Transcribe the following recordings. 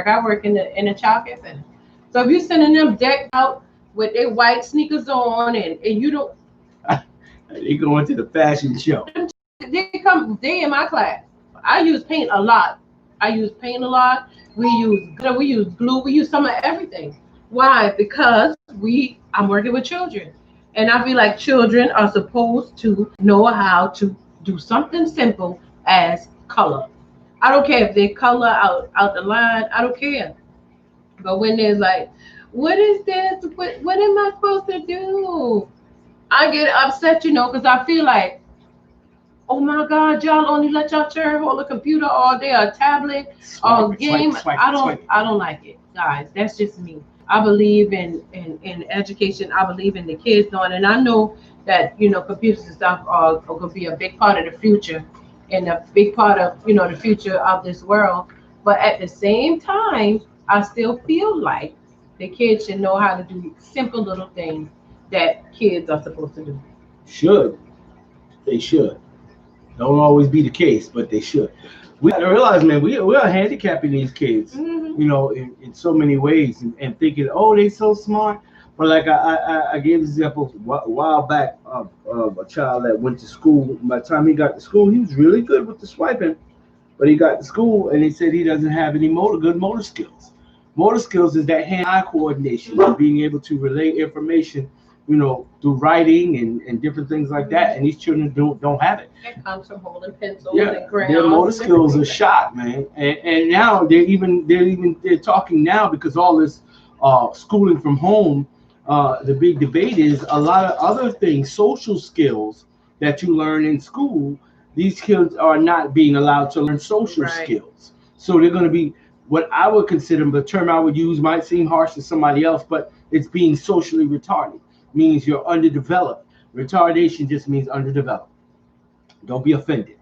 I work in the child care center. So if you're sending them decked out with their white sneakers on, and you don't, They go into the fashion show. they in my class. I use paint a lot. I use paint a lot. We use glue, we use some of everything. Why? Because I'm working with children. And I feel like children are supposed to know how to do something simple as color. I don't care if they color out the line, I don't care. But when there's like, what is this? What am I supposed to do? I get upset, because I feel like, oh my God, y'all only let y'all children hold a computer all day, a tablet, or Swipe it, swipe game. it, swipe I it, don't swipe it. I don't like it, guys. That's just me. I believe in education. I believe in the kids knowing, and I know that computers and stuff are going to be a big part of the future, and a big part of the future of this world. But at the same time, I still feel like the kids should know how to do simple little things that kids are supposed to do. Should. They should. Don't always be the case, but they should. We got to realize, man, we are handicapping these kids, Hmm. in so many ways, and thinking, oh, they so smart. But like I gave examples a while back of a child that went to school. By the time he got to school, he was really good with the swiping, but he got to school and he said he doesn't have any good motor skills. Motor skills is that hand-eye coordination, and being able to relay information, through writing and different things like that. And these children don't have it. It comes from holding pencils Yeah, and their motor crayons and different skills are things like that. shot, man. And now they're talking now because all this schooling from home. The big debate is a lot of other things, social skills that you learn in school. These kids are not being allowed to learn social Right. skills, so they're going to be what I would consider, the term I would use might seem harsh to somebody else, but it's being socially retarded. Means you're underdeveloped. Retardation just means underdeveloped. Don't be offended.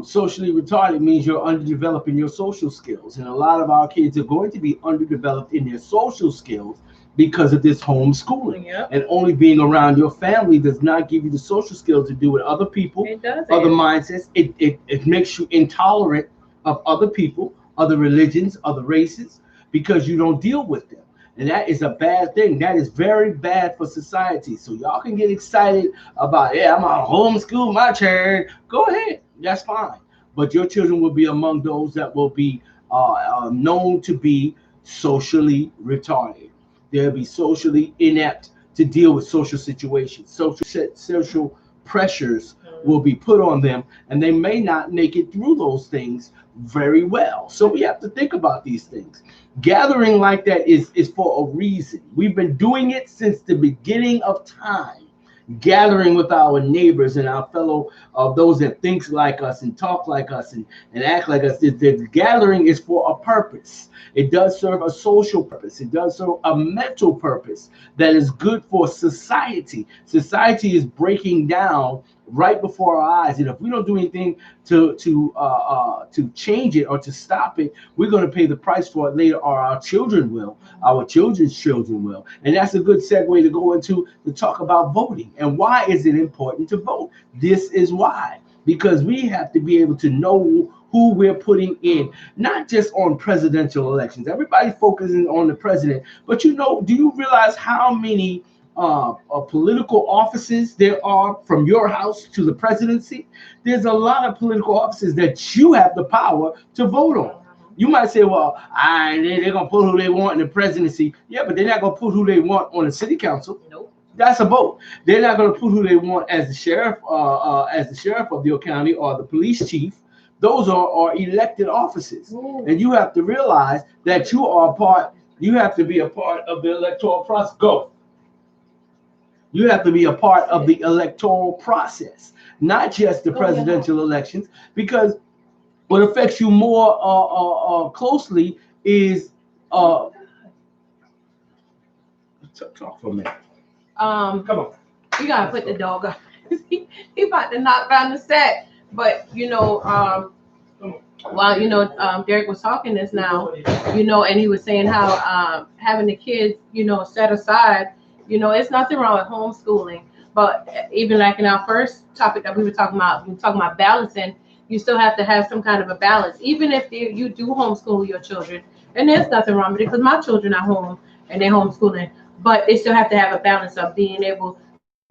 Socially retarded means you're underdeveloped in your social skills. And a lot of our kids are going to be underdeveloped in their social skills because of this homeschooling. Yep, And only being around your family does not give you the social skills to do with other people, it does other it. mindsets. It makes you intolerant of other people, other religions, other races, because you don't deal with them. And that is a bad thing. That is very bad for society. So y'all can get excited about, yeah, I'm gonna homeschool my child. Go ahead, that's fine. But your children will be among those that will be known to be socially retarded. They'll be socially inept to deal with social situations. Social pressures will be put on them, and they may not make it through those things very well. So we have to think about these things. Gathering like that is for a reason. We've been doing it since the beginning of time. Gathering with our neighbors and our fellow those that thinks like us and talk like us and act like us. The gathering is for a purpose. It does serve a social purpose. It does serve a mental purpose that is good for society. Society is breaking down right before our eyes, and if we don't do anything to change it or to stop it, we're going to pay the price for it later, or our children will, our children's children will. And that's a good segue to go into to talk about voting and why is it important to vote. This is why, because we have to be able to know who we're putting in, not just on presidential elections. Everybody's focusing on the president, but do you realize how many political offices there are from your house to the presidency? There's a lot of political offices that you have the power to vote on. You might say, well, they're going to put who they want in the presidency. Yeah, but they're not going to put who they want on the city council. Nope. That's a vote. They're not going to put who they want as the sheriff of your county or the police chief. Those are elected offices. Ooh. And you have to realize that you have to be a part of the electoral process. Go. You have to be a part of the electoral process, not just the presidential elections, because what affects you more closely is talk for a minute. Come on. You gotta put the dog up. He about to knock down the set. But while Derek was talking this now, and he was saying how having the kids, set aside, it's nothing wrong with homeschooling. But even like in our first topic that we were talking about balancing, you still have to have some kind of a balance. Even if you do homeschool your children, And there's nothing wrong with it because my children are home and they're homeschooling, but they still have to have a balance of being able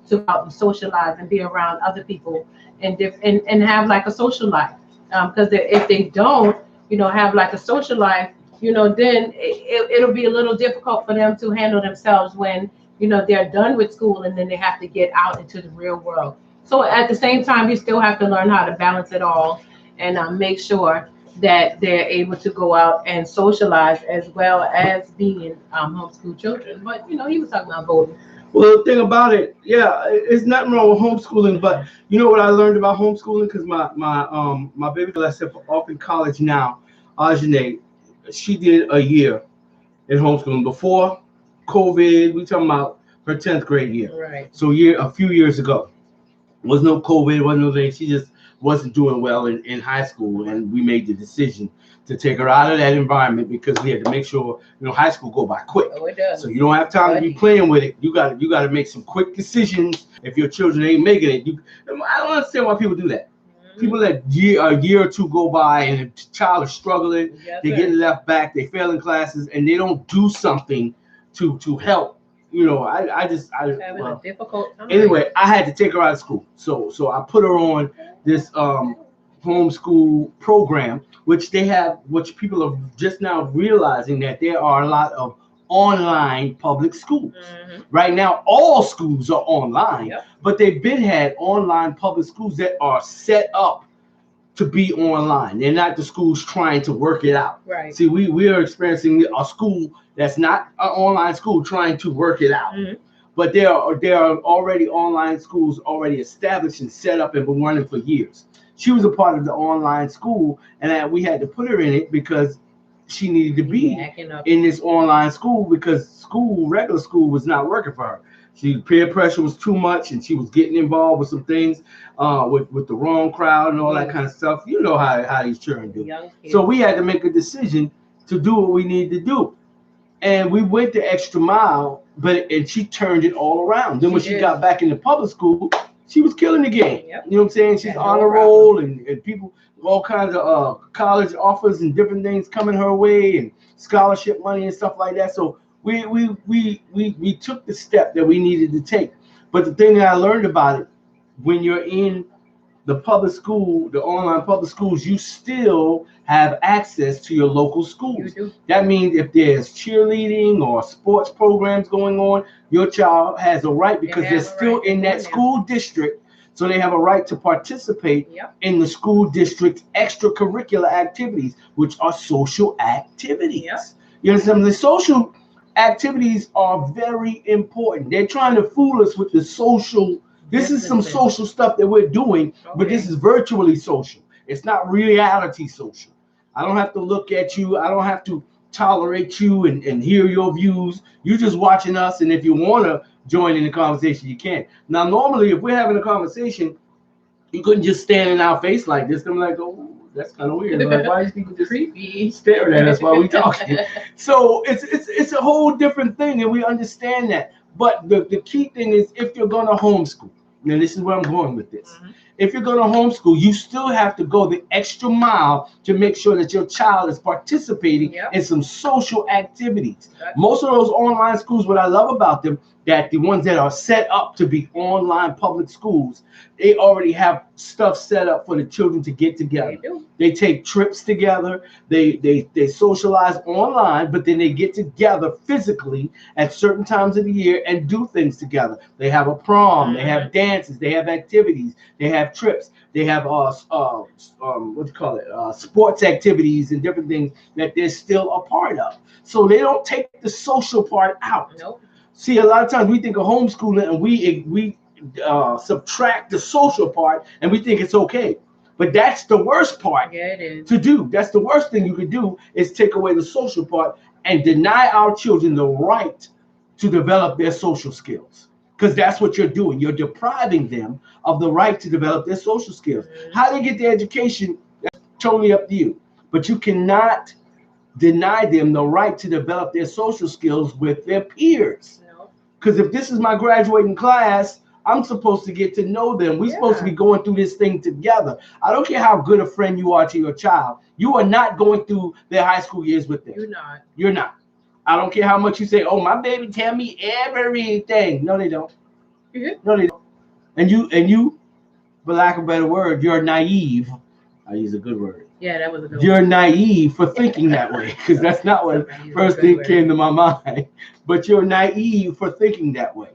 to go out and socialize and be around other people and have like a social life. Because if they don't, have like a social life, then it'll be a little difficult for them to handle themselves when, they're done with school and then they have to get out into the real world. So at the same time, you still have to learn how to balance it all and make sure that they're able to go out and socialize as well as being homeschool children. But he was talking about voting. Well, the thing about it, yeah, it's nothing wrong with homeschooling, but you know what I learned about homeschooling? Because my baby girl, I said, off in college now, Ajane, she did a year in homeschooling before COVID. We talking about her 10th grade year. Right. So a few years ago, was no COVID, wasn't no thing. She just wasn't doing well in high school, and we made the decision to take her out of that environment because we had to make sure, high school go by quick. Oh, it does. So you don't have time to be playing with it. You got to make some quick decisions. If your children ain't making it, I don't understand why people do that. People let a year or two go by and the child is struggling. Yes, they sir. get left back. They fail in classes and they don't do something to help. Having a difficult time. Anyway, I had to take her out of school. So I put her on this homeschool program, which people are just now realizing that there are a lot of online public schools. Right now, all schools are online, but they've had online public schools that are set up to be online. They're not the schools trying to work it out. Right. See, we are experiencing a school that's not an online school trying to work it out. But there are already online schools already established and set up and been running for years. She was a part of the online school, and we had to put her in it because she needed to be in this online school because regular school was not working for her. Peer pressure was too much, and she was getting involved with some things with the wrong crowd and all that kind of stuff. You know how these children do. So we had to make a decision to do what we needed to do. And we went the extra mile, and she turned it all around. Then when she got back into public school, she was killing the game. You know what I'm saying? She's on a roll, and people, all kinds of college offers and different things coming her way, and scholarship money and stuff like that. So we took the step that we needed to take. But the thing that I learned about it, when you're in the public school, the online public schools, you still have access to your local schools. That means if there's cheerleading or sports programs going on, your child has a right because they're still in that school district. So they have a right to participate in the school district's extracurricular activities, which are social activities. You understand? The social activities are very important. They're trying to fool us with the social. This is some social stuff that we're doing, but this is virtually social. It's not reality social. I don't have to look at you. I don't have to tolerate you and hear your views. You're just watching us, and if you want to join in the conversation, you can. Now, normally, if we're having a conversation, you couldn't just stand in our face like this. I'm like, oh, that's kind of weird. Like, why are these people just creepy staring at us while we talking? So it's a whole different thing, and we understand that. But the key thing is, if you're going to homeschool, now this is where I'm going with this. If you're going to homeschool, you still have to go the extra mile to make sure that your child is participating in some social activities. Most of those online schools, what I love about them, that the ones that are set up to be online public schools, they already have stuff set up for the children to get together. They take trips together. They socialize online, but then they get together physically at certain times of the year and do things together. They have a prom. They have dances. They have activities. They have trips. They have sports activities and different things that they're still a part of. So they don't take the social part out. See, a lot of times we think of homeschooling and we subtract the social part and we think it's okay. But that's the worst part to do. That's the worst thing you could do is take away the social part and deny our children the right to develop their social skills. Because that's what you're doing. You're depriving them of the right to develop their social skills. How they get their education, that's totally up to you. But you cannot deny them the right to develop their social skills with their peers. Because if this is my graduating class, I'm supposed to get to know them. We're supposed to Yeah. be going through this thing together. I don't care how good a friend you are to your child. You are not going through their high school years with them. You're not. You're not. I don't care how much you say, oh, my baby tell me everything. No, they don't. Mhm. No, they don't. And you, for lack of a better word, you're naive. I use a good word. Yeah, that was a good You're one. naive for thinking that way, because that's not what Somebody used a first good thing word. came to my mind. But you're naive for thinking that way.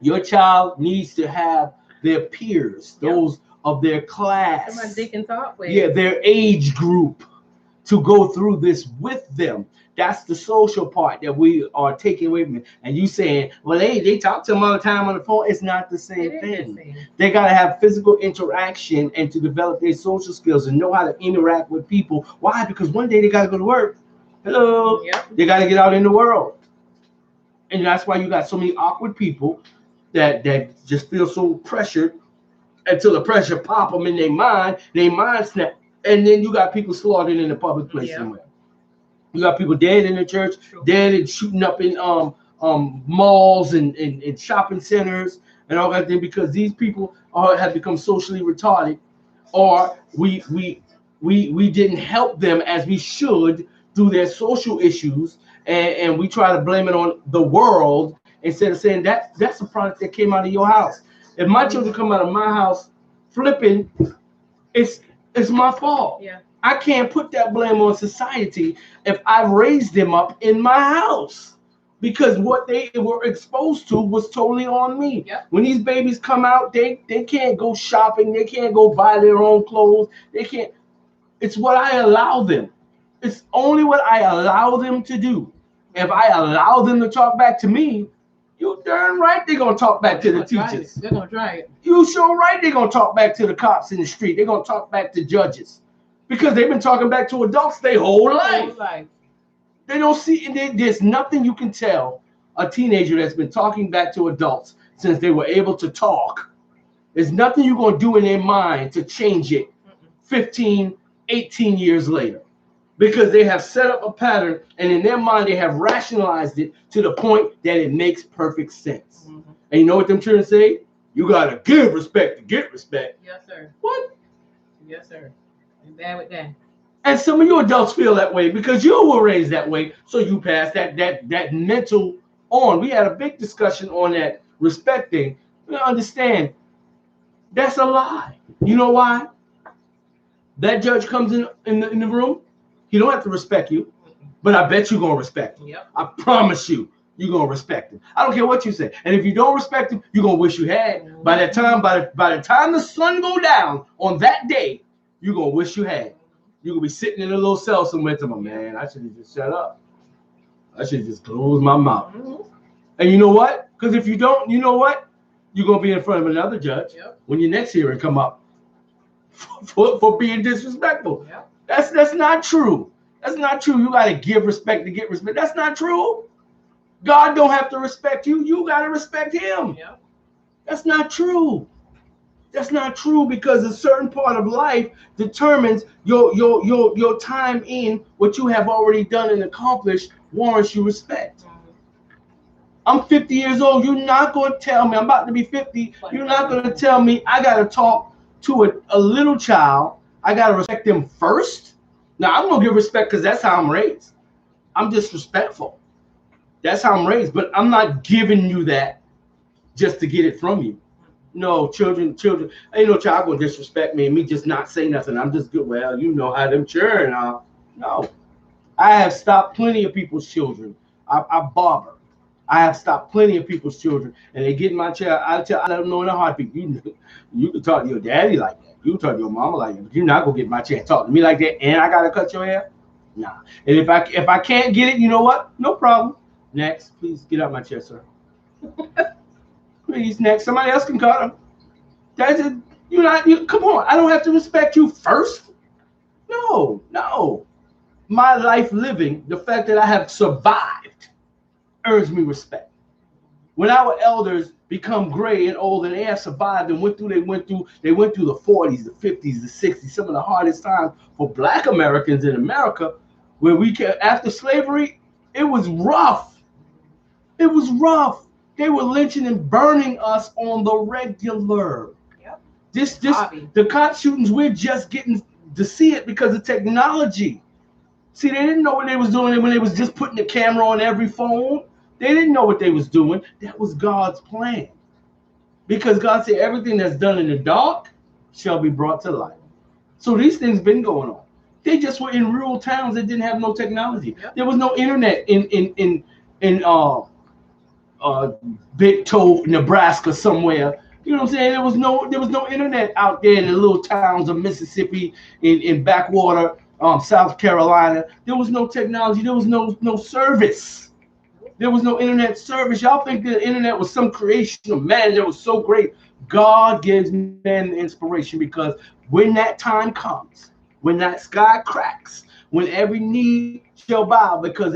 Your child needs to have their peers, Yep. those of their Somebody class, they can talk with. yeah, their age group, to go through this with them. That's the social part that we are taking away from it. And you saying, well, they talk to them all the time on the phone. It's not the It same is the thing. same. They got to have physical interaction and to develop their social skills and know how to interact with people. Why? Because one day they got to go to work. Hello. Yep. They got to get out in the world. And that's why you got so many awkward people that just feel so pressured until the pressure pop them in their mind snap. And then you got people slaughtered in the public place Yep. somewhere. You got people dead in the church, True. dead and shooting up in malls and shopping centers and all that thing because these people have become socially retarded, or we didn't help them as we should through their social issues, and we try to blame it on the world instead of saying that's a product that came out of your house. If my children come out of my house flipping, it's it's my fault. Yeah. I can't put that blame on society if I raised them up in my house because what they were exposed to was totally on me. Yep. When these babies come out, they can't go shopping, they can't go buy their own clothes, they can't. It's what I allow them. It's only what I allow them to do. If I allow them to talk back to me, you darn right they're gonna talk back to the teachers. They're gonna try it. You sure right they're gonna talk back to the cops in the street. They're gonna talk back to judges. Because they've been talking back to adults their whole life. They don't see, there's nothing you can tell a teenager that's been talking back to adults since they were able to talk. There's nothing you're going to do in their mind to change it 15, 18 years later. Because they have set up a pattern and in their mind they have rationalized it to the point that it makes perfect sense. Mm-hmm. And you know what them children say? You got to give respect to get respect. Yes, sir. What? Yes, sir. I'm bad with that. And some of you adults feel that way because you were raised that way, so you pass that mental on. We had a big discussion on that respect thing. You understand that's a lie. You know why? That judge comes in the room, he don't have to respect you, but I bet you're gonna respect him. Yep. I promise you're gonna respect him. I don't care what you say. And if you don't respect him, you're gonna wish you had. By the time the sun go down on that day, you're gonna wish you had. You're gonna be sitting in a little cell somewhere to my man. I should have just shut up. I should just close my mouth. Mm-hmm. And you know what? Because if you don't, you know what? You're gonna be in front of another judge when your next hearing come up for being disrespectful. Yep. That's not true. That's not true. You gotta give respect to get respect. That's not true. God don't have to respect you. You gotta respect him. Yep. That's not true. That's not true because a certain part of life determines your time in what you have already done and accomplished warrants you respect. I'm 50 years old. You're not going to tell me, I'm about to be 50. You're not going to tell me I got to talk to a little child. I got to respect them first. Now, I'm going to give respect because that's how I'm raised. I'm disrespectful. That's how I'm raised. But I'm not giving you that just to get it from you. No, children, ain't no child gonna disrespect me and me just not say nothing. I'm just good. Well, you know how them children are. No, I have stopped plenty of people's children. I barber. I have stopped plenty of people's children, and they get in my chair. I let them know in a heartbeat. You can talk to your daddy like that. You can talk to your mama like that. But you're not gonna get in my chair and talk to me like that. And I gotta cut your hair. Nah. And if I can't get it, you know what? No problem. Next, please get out my chair, sir. Please, next. Somebody else can cut him. That's it. Come on. I don't have to respect you first. No. My life living, the fact that I have survived, earns me respect. When our elders become gray and old and they have survived and they went through the 40s, the 50s, the 60s, some of the hardest times for Black Americans in America, where after slavery, it was rough. It was rough. They were lynching and burning us on the regular. Yep. This Bobby. the cop shootings, we're just getting to see it because of technology. See, they didn't know what they was doing when they was just putting the camera on every phone. They didn't know what they was doing. That was God's plan. Because God said everything that's done in the dark shall be brought to light. So these things been going on. They just were in rural towns that didn't have no technology. Yep. There was no internet in Big Toe, Nebraska somewhere. You know what I'm saying? There was no internet out there in the little towns of Mississippi, in backwater South Carolina. There was no technology. There was no service. There was no internet service. Y'all think the internet was some creation of man that was so great? God gives man the inspiration, because when that time comes, when that sky cracks, when every knee shall bow, because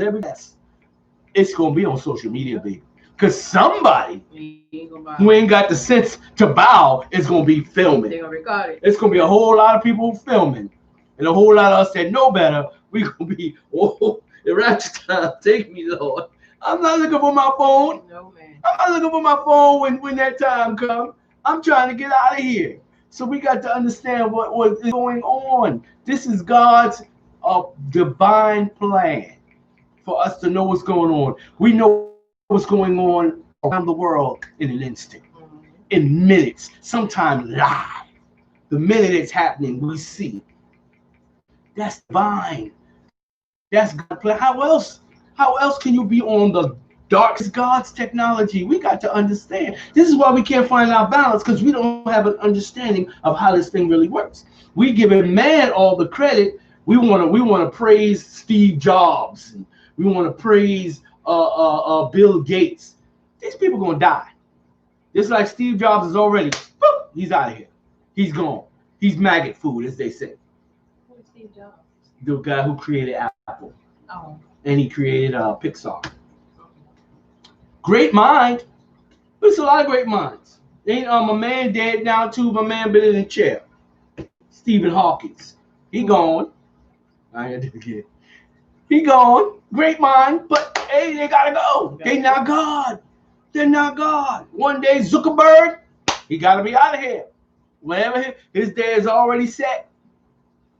it's gonna be on social media, baby. Because somebody who ain't got the sense to bow is gonna be filming. They're gonna record it. It's gonna be a whole lot of people filming, and a whole lot of us that know better. We gonna be, oh, the rapture time, take me, Lord. I'm not looking for my phone. No, man. I'm not looking for my phone when that time comes. I'm trying to get out of here. So we got to understand what is going on. This is God's divine plan for us to know what's going on. We know what's going on around the world in an instant, in minutes, sometimes live. The minute it's happening, we see. That's divine. That's God's plan. How else can you be on the dark? It's God's technology. We got to understand. This is why we can't find our balance, because we don't have an understanding of how this thing really works. We giving man all the credit. We want to praise Steve Jobs. We want to praise Bill Gates. These people gonna die. Just like Steve Jobs is already, boop, he's out of here. He's gone. He's maggot food, as they say. Who's Steve Jobs? The guy who created Apple. Oh. And he created Pixar. Great mind. There's a lot of great minds. Ain't my man dead now too? My man been in the chair. Stephen Hawking. He gone. I ain't gonna get. He gone. Great mind, but hey, they gotta go. They not God. They're not God. One day Zuckerberg, he gotta be out of here. Whenever his day is already set.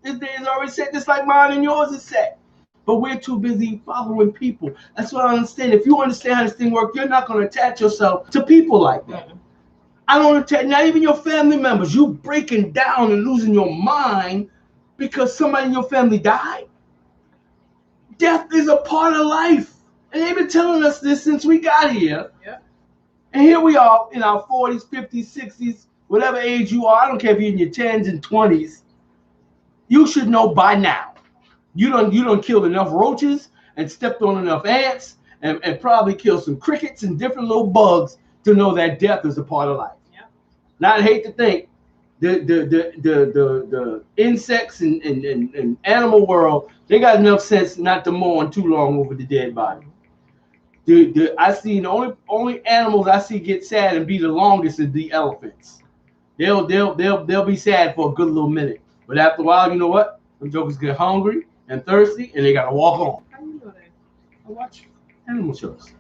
His day is already set, just like mine and yours is set. But we're too busy following people. That's what I understand. If you understand how this thing works, you're not going to attach yourself to people like that. I don't attach, not even your family members. You breaking down and losing your mind because somebody in your family died. Death is a part of life. And they've been telling us this since we got here. Yeah. And here we are in our 40s, 50s, 60s, whatever age you are. I don't care if you're in your 10s and 20s. You should know by now. You done killed enough roaches and stepped on enough ants and probably killed some crickets and different little bugs to know that death is a part of life. Yeah. Now I hate to think the insects and animal world, they got enough sense not to mourn too long over the dead body. I see the only animals I see get sad and be the longest is the elephants. They'll be sad for a good little minute, but after a while, you know what? Them jokers get hungry and thirsty, and they gotta walk on. How you know that? I watch animal shows.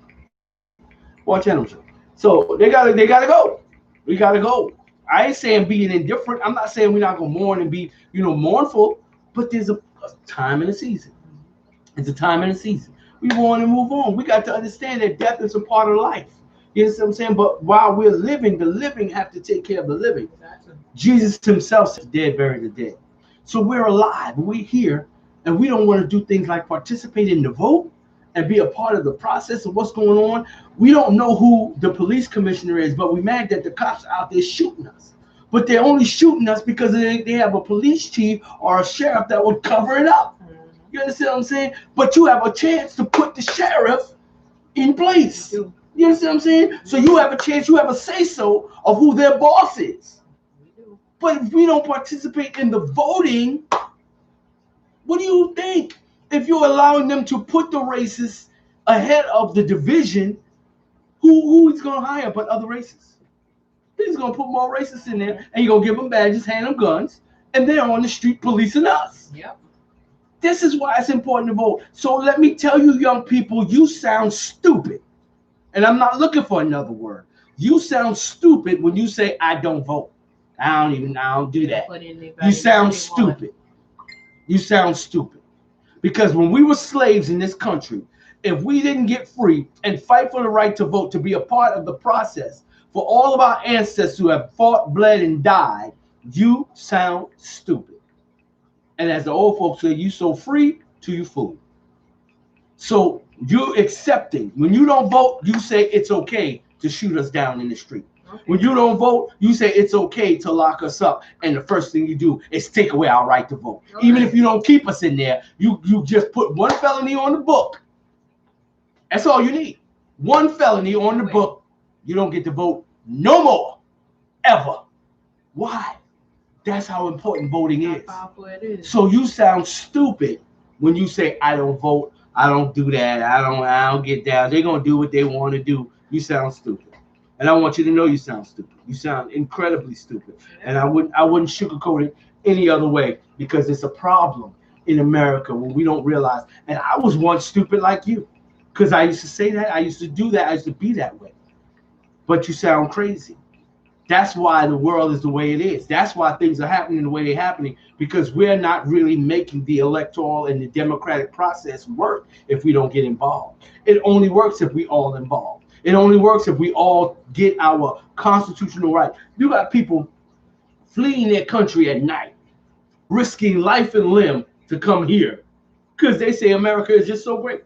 Watch animal shows. So they gotta go. We gotta go. I ain't saying being indifferent. I'm not saying we're not gonna mourn and be, mournful, but there's a time and a season. It's a time and a season. We mourn and move on. We got to understand that death is a part of life. You know what I'm saying? But while we're living, the living have to take care of the living. Exactly. Jesus himself said, dead, buried the dead. So we're alive. We're here. And we don't want to do things like participate in the vote and be a part of the process of what's going on. We don't know who the police commissioner is, but we're mad that the cops are out there shooting us. But they're only shooting us because they have a police chief or a sheriff that would cover it up. You understand what I'm saying? But you have a chance to put the sheriff in place. You understand what I'm saying? So you have a chance, you have a say-so of who their boss is. But if we don't participate in the voting, what do you think? If you're allowing them to put the races ahead of the division, who is going to hire but other races? He's going to put more racists in there, and you're going to give them badges, hand them guns, and they're on the street policing us. Yep. This is why it's important to vote. So let me tell you, young people, you sound stupid. And I'm not looking for another word. You sound stupid when you say I don't vote. I don't do that. You sound stupid. You sound stupid. Because when we were slaves in this country, if we didn't get free and fight for the right to vote, to be a part of the process, for all of our ancestors who have fought, bled, and died, you sound stupid. And as the old folks say, you so free till you fool. So you're accepting. When you don't vote, you say it's okay to shoot us down in the street. Okay. When you don't vote, you say it's okay to lock us up. And the first thing you do is take away our right to vote. Okay. Even if you don't keep us in there, you just put one felony on the book. That's all you need. One felony on the book. You don't get to vote no more. Ever. Why? That's how important voting is. So you sound stupid when you say I don't vote. I don't do that. I don't get down. They're gonna do what they want to do. You sound stupid, and I want you to know you sound stupid. You sound incredibly stupid, and I wouldn't sugarcoat it any other way, because it's a problem in America when we don't realize. And I was once stupid like you, because I used to say that. I used to do that. I used to be that way. But you sound crazy. That's why the world is the way it is. That's why things are happening the way they're happening, because we're not really making the electoral and the democratic process work if we don't get involved. It only works if we all involved. It only works if we all get our constitutional right. You got people fleeing their country at night, risking life and limb to come here because they say America is just so great.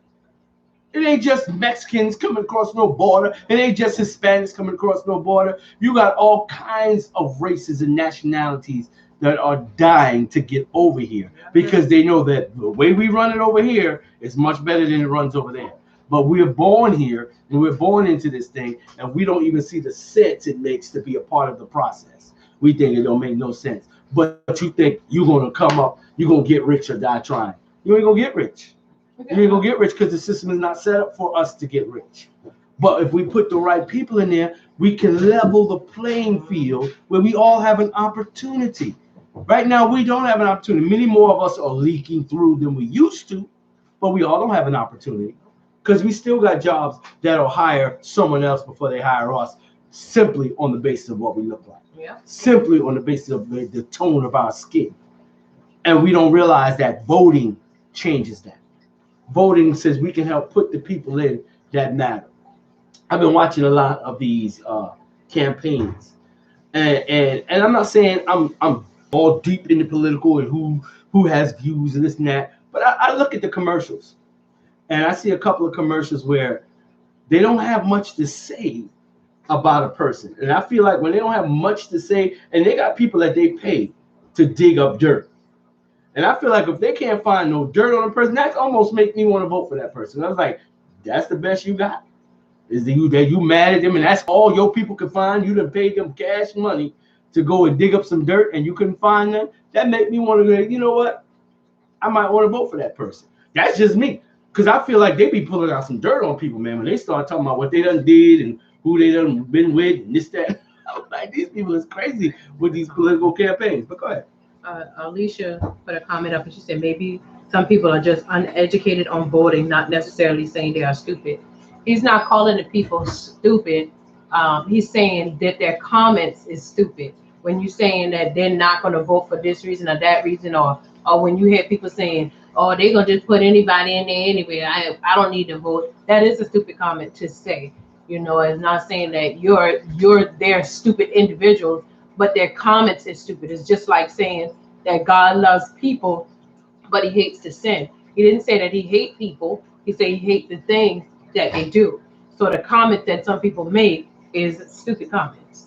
It ain't just Mexicans coming across no border. It ain't just Hispanics coming across no border. You got all kinds of races and nationalities that are dying to get over here because they know that the way we run it over here is much better than it runs over there. But we're born here and we're born into this thing, and we don't even see the sense it makes to be a part of the process. We think it don't make no sense. But you think you're going to come up, you're going to get rich or die trying. You ain't going to get rich. You ain't gonna get rich because the system is not set up for us to get rich. But if we put the right people in there, we can level the playing field where we all have an opportunity. Right now, we don't have an opportunity. Many more of us are leaking through than we used to, but we all don't have an opportunity because we still got jobs that'll hire someone else before they hire us, simply on the basis of what we look like. Yeah. Simply on the basis of the tone of our skin. And we don't realize that voting changes that. Voting says we can help put the people in that matter. I've been watching a lot of these campaigns, and I'm not saying I'm all deep in the political and who has views and this and that, but I look at the commercials, and I see a couple of commercials where they don't have much to say about a person, and I feel like when they don't have much to say, and they got people that they pay to dig up dirt. And I feel like if they can't find no dirt on a person, that's almost make me want to vote for that person. I was like, that's the best you got? Is that you mad at them and that's all your people can find? You done paid them cash money to go and dig up some dirt and you couldn't find them? That make me want to go, you know what? I might want to vote for that person. That's just me. Because I feel like they be pulling out some dirt on people, man, when they start talking about what they done did and who they done been with and this, that. I'm like, these people is crazy with these political campaigns. But go ahead. Alicia put a comment up and she said maybe some people are just uneducated on voting, not necessarily saying they are stupid. He's not calling the people stupid. He's saying that their comments is stupid. When you're saying that they're not going to vote for this reason or that reason, or when you hear people saying, oh, they're going to just put anybody in there anyway, I don't need to vote. That is a stupid comment to say. You know, it's not saying that they're stupid individuals, but their comments is stupid. It's just like saying that God loves people, but he hates the sin. He didn't say that he hates people. He said he hates the things that they do. So the comment that some people make is stupid comments.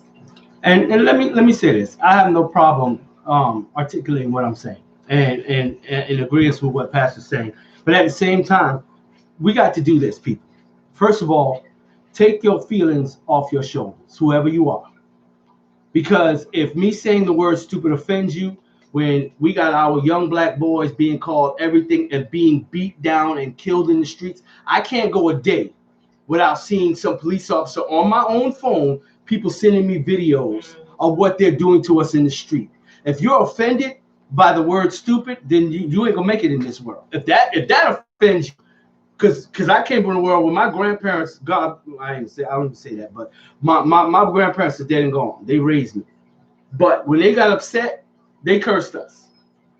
And let me say this. I have no problem articulating what I'm saying and in agreement with what Pastor's saying. But at the same time, we got to do this, people. First of all, take your feelings off your shoulders, whoever you are. Because if me saying the word stupid offends you, when we got our young black boys being called everything and being beat down and killed in the streets, I can't go a day without seeing some police officer on my own phone, people sending me videos of what they're doing to us in the street. If you're offended by the word stupid, then you ain't gonna make it in this world. If that offends you, because I came from the world where my grandparents, God, I don't even say that, but my grandparents are dead and gone. They raised me. But when they got upset, they cursed us.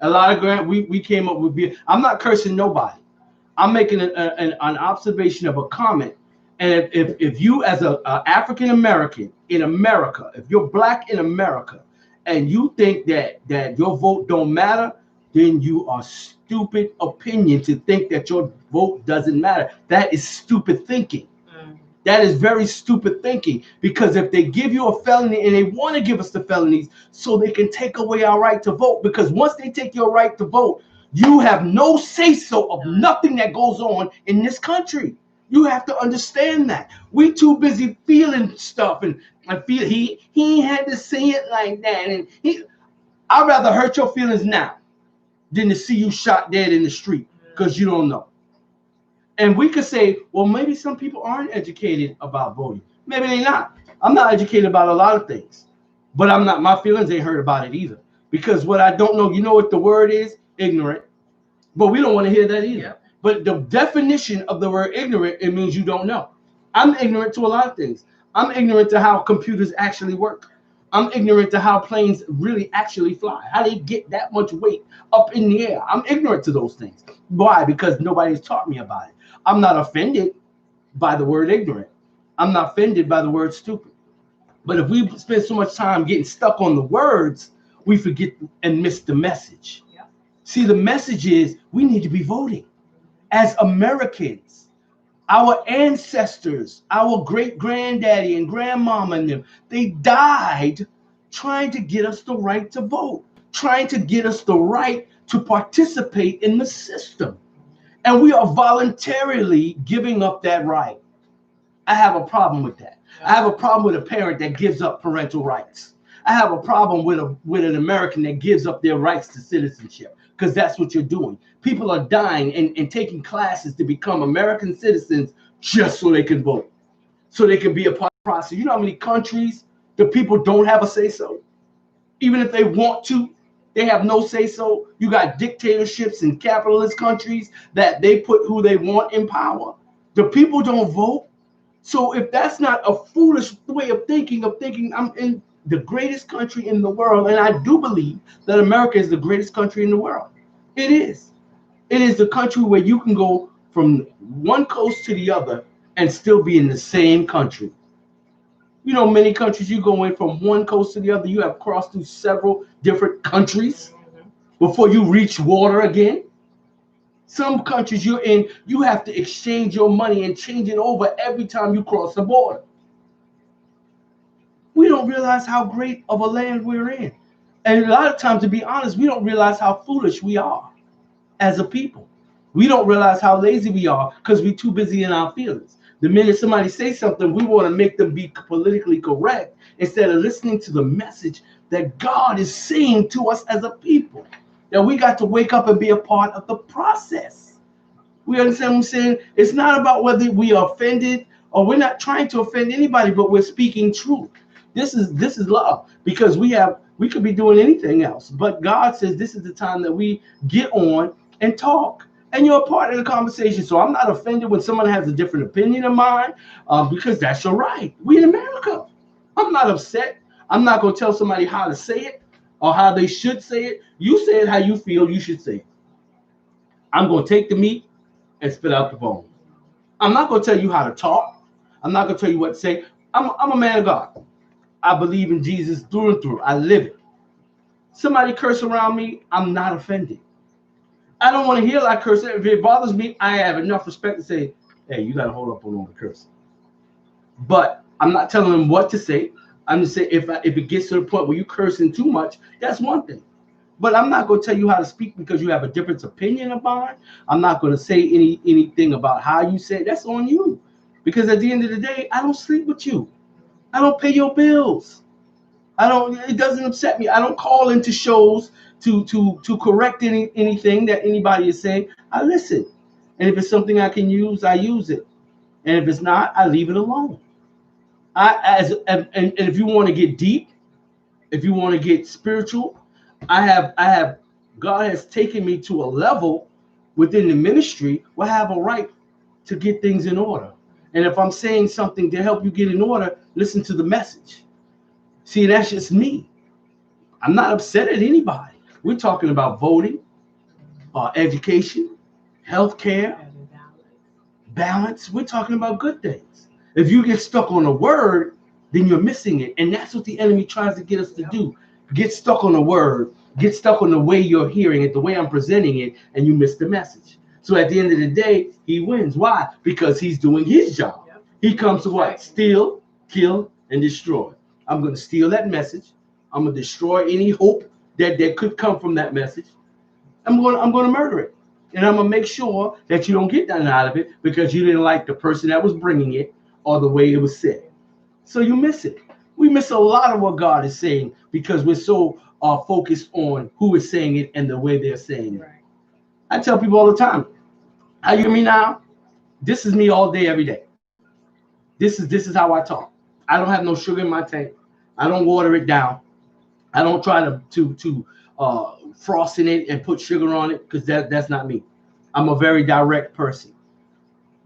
A lot of we came up with being. I'm not cursing nobody. I'm making an observation of a comment. And if you as a African American in America, if you're black in America, and you think that your vote don't matter, then you are stupid opinion to think that your vote doesn't matter. That is stupid thinking. That is very stupid thinking, because if they give you a felony, and they want to give us the felonies so they can take away our right to vote, because once they take your right to vote, you have no say so of nothing that goes on in this country. You have to understand that. We too busy feeling stuff, and I feel he had to say it like that, and I'd rather hurt your feelings now than to see you shot dead in the street because you don't know. And we could say, well, maybe some people aren't educated about voting. Maybe they're not. I'm not educated about a lot of things, but I'm not. My feelings ain't hurt about it either, because what I don't know, you know what the word is? Ignorant. But we don't want to hear that either. Yep. But the definition of the word ignorant, it means you don't know. I'm ignorant to a lot of things. I'm ignorant to how computers actually work. I'm ignorant to how planes really actually fly, how they get that much weight up in the air. I'm ignorant to those things. Why? Because nobody's taught me about it. I'm not offended by the word ignorant. I'm not offended by the word stupid. But if we spend so much time getting stuck on the words, we forget and miss the message. Yeah. See, the message is we need to be voting. As Americans, our ancestors, our great granddaddy and grandmama and them, they died trying to get us the right to vote, trying to get us the right to participate in the system. And we are voluntarily giving up that right. I have a problem with that. I have a problem with a parent that gives up parental rights. I have a problem with an American that gives up their rights to citizenship, because that's what you're doing. People are dying and taking classes to become American citizens just so they can vote, so they can be a part of the process. You know how many countries the people don't have a say-so? Even if they want to, they have no say-so. You got dictatorships in capitalist countries that they put who they want in power. The people don't vote. So if that's not a foolish way of thinking I'm in the greatest country in the world, and I do believe that America is the greatest country in the world. It is. It is the country where you can go from one coast to the other and still be in the same country. You know, many countries you go in from one coast to the other, you have crossed through several different countries before you reach water again. Some countries you're in, you have to exchange your money and change it over every time you cross the border. We don't realize how great of a land we're in. And a lot of times, to be honest, we don't realize how foolish we are as a people. We don't realize how lazy we are because we're too busy in our feelings. The minute somebody says something, we want to make them be politically correct instead of listening to the message that God is saying to us as a people, that we got to wake up and be a part of the process. We understand what I'm saying? It's not about whether we are offended, or we're not trying to offend anybody, but we're speaking truth. This is love, because we could be doing anything else, but God says this is the time that we get on and talk, and you're a part of the conversation. So I'm not offended when someone has a different opinion of mine, because that's your right. We in America. I'm not upset. I'm not going to tell somebody how to say it or how they should say it. You say it how you feel you should say it. I'm going to take the meat and spit out the bone. I'm not going to tell you how to talk. I'm not going to tell you what to say. I'm a man of God. I believe in Jesus through and through. I live it. Somebody curse around me, I'm not offended. I don't want to hear like cursing. If it bothers me, I have enough respect to say, hey, you got to hold up on all the cursing. But I'm not telling them what to say. I'm just saying if it gets to the point where you cursing too much, that's one thing. But I'm not going to tell you how to speak because you have a different opinion of mine. I'm not going to say anything about how you say it. That's on you. Because at the end of the day, I don't sleep with you. I don't pay your bills. It doesn't upset me. I don't call into shows to correct anything that anybody is saying. I listen. And if it's something I can use, I use it. And if it's not, I leave it alone. And if you want to get deep, if you want to get spiritual, God has taken me to a level within the ministry where I have a right to get things in order. And if I'm saying something to help you get in order, listen to the message. See, that's just me. I'm not upset at anybody. We're talking about voting, education, healthcare, balance. We're talking about good things. If you get stuck on a word, then you're missing it. And that's what the enemy tries to get us to do. Get stuck on a word, get stuck on the way you're hearing it, the way I'm presenting it, and you miss the message. So at the end of the day, he wins. Why? Because he's doing his job. He comes to what? Steal, kill, and destroy. I'm going to steal that message. I'm going to destroy any hope that could come from that message. I'm going to murder it. And I'm going to make sure that you don't get nothing out of it because you didn't like the person that was bringing it or the way it was said. So you miss it. We miss a lot of what God is saying because we're so focused on who is saying it and the way they're saying it. Right. I tell people all the time, how you hear me now? This is me all day, every day. This is how I talk. I don't have no sugar in my tank. I don't water it down. I don't try to frost in it and put sugar on it because that's not me. I'm a very direct person,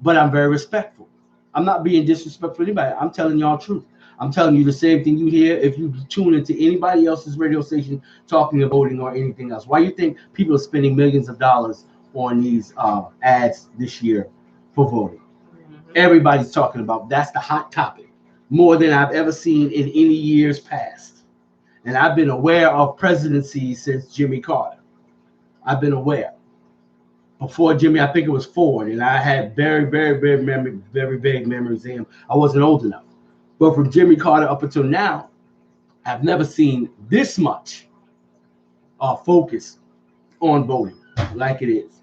but I'm very respectful. I'm not being disrespectful to anybody. I'm telling y'all truth. I'm telling you the same thing you hear if you tune into anybody else's radio station talking about voting or anything else. Why you think people are spending millions of dollars on these ads this year for voting? Everybody's talking about that's the hot topic, more than I've ever seen in any years past. And I've been aware of presidencies since Jimmy Carter. I've been aware. Before Jimmy, I think it was Ford, and I had very, very, very vague memories of him. I wasn't old enough. But from Jimmy Carter up until now, I've never seen this much focus on voting like it is.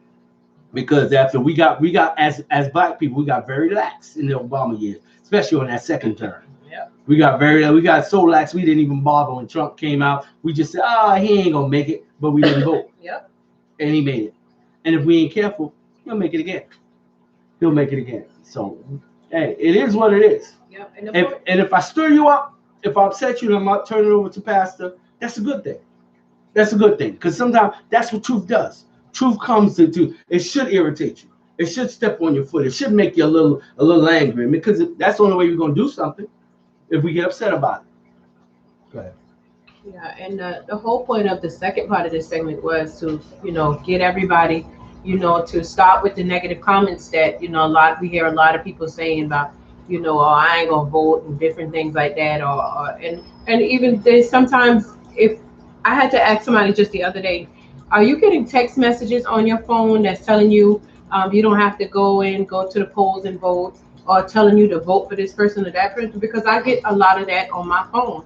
Because after we got as black people, we got very lax in the Obama years, especially on that second term. Yep. We got so lax we didn't even bother when Trump came out. We just said, he ain't gonna make it, but we didn't vote. Yep. And he made it. And if we ain't careful, he'll make it again. He'll make it again. So, hey, it is what it is. Yep. And if I stir you up, if I upset you, and I'm not turning it over to Pastor, that's a good thing. That's a good thing. Because sometimes that's what truth does. Truth comes to it should irritate you. It should step on your foot. It should make you a little angry. Because that's the only way you're going to do something if we get upset about it. Go ahead. Yeah, and the whole point of the second part of this segment was to, get everybody, to stop with the negative comments that, we hear a lot of people saying about, I ain't gonna vote and different things like that, and even there's sometimes if I had to ask somebody just the other day, are you getting text messages on your phone that's telling you you don't have to go to the polls and vote, or telling you to vote for this person or that person? Because I get a lot of that on my phone.